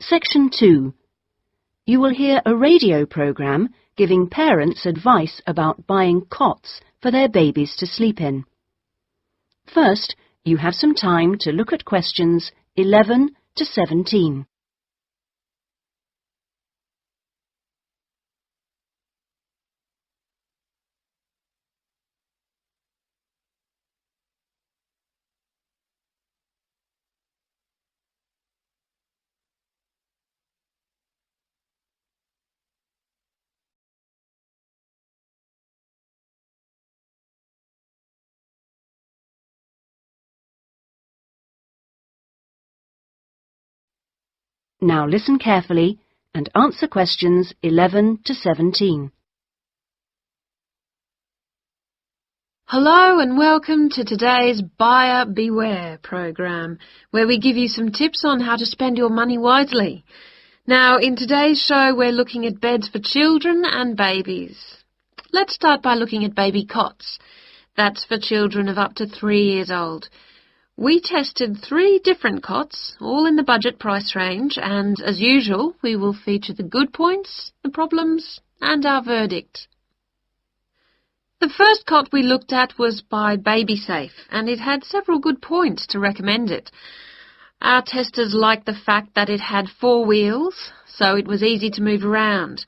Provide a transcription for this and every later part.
Section 2. You will hear a radio program giving parents advice about buying cots for their babies to sleep in. First, you have some time to look at questions 11 to 17. Now listen carefully and answer questions 11 to 17. Hello and welcome to today's Buyer Beware program, where we give you some tips on how to spend your money wisely. Now, in today's show, we're looking at beds for children and babies. Let's start by looking at baby cots. That's for children of up to 3 years old. We tested 3 different cots, all in the budget price range, and as usual, we will feature the good points, the problems, and our verdict. The first cot we looked at was by BabySafe, and it had several good points to recommend it. Our testers liked the fact that it had 4 wheels, so it was easy to move around.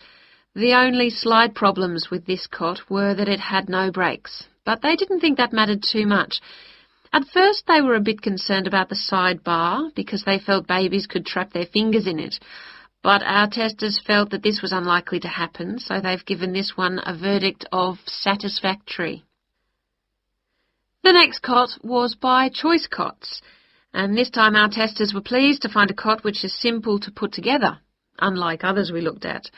The only slight problems with this cot were that it had no brakes, but they didn't think that mattered too much. At first they were a bit concerned about the sidebar because they felt babies could trap their fingers in it, but our testers felt that this was unlikely to happen, so they've given this one a verdict of satisfactory. The next cot was by Choice Cots, and this time our testers were pleased to find a cot which is simple to put together, unlike others we looked at.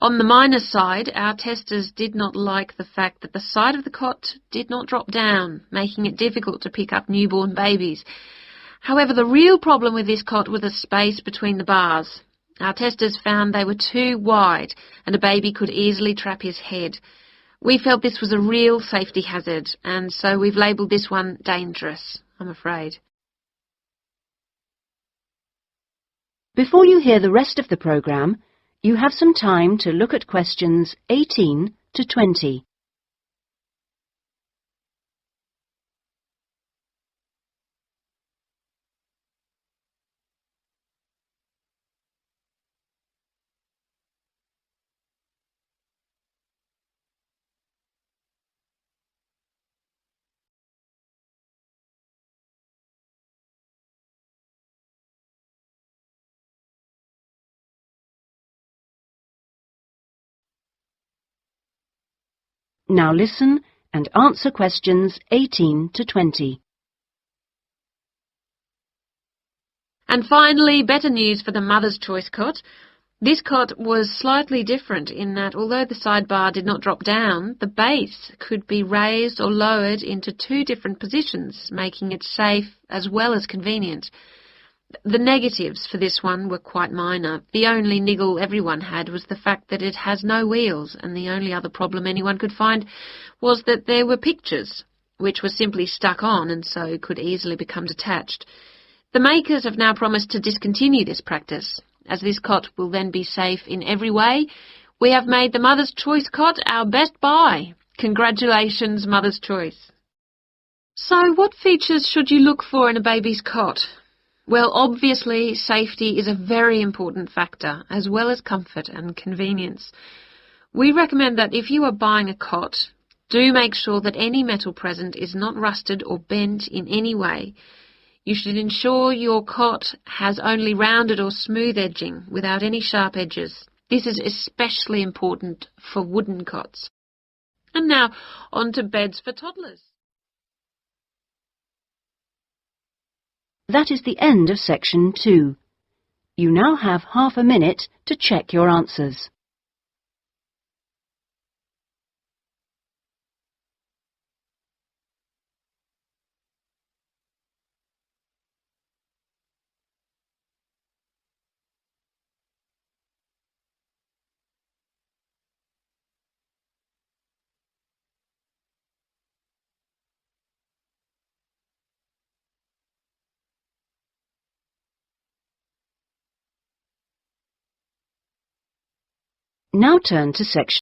On the minus side, our testers did not like the fact that the side of the cot did not drop down, making it difficult to pick up newborn babies. However, the real problem with this cot was the space between the bars. Our testers found they were too wide and a baby could easily trap his head. We felt this was a real safety hazard, and so we've labelled this one dangerous, I'm afraid. Before you hear the rest of the program, you have some time to look at questions 18 to 20. Now listen and answer questions 18 to 20. And finally, better news for the Mother's Choice cot. This cot was slightly different in that although the sidebar did not drop down, the base could be raised or lowered into 2 different positions, making it safe as well as convenient. The negatives for this one were quite minor. The only niggle everyone had was the fact that it has no wheels, and the only other problem anyone could find was that there were pictures, which were simply stuck on and so could easily become detached. The makers have now promised to discontinue this practice. As this cot will then be safe in every way, we have made the Mother's Choice cot our best buy. Congratulations, Mother's Choice. So what features should you look for in a baby's cot? Well, obviously, safety is a very important factor, as well as comfort and convenience. We recommend that if you are buying a cot, do make sure that any metal present is not rusted or bent in any way. You should ensure your cot has only rounded or smooth edging without any sharp edges. This is especially important for wooden cots. And now, on to beds for toddlers. That is the end of section 2. You now have half a minute to check your answers. Now turn to section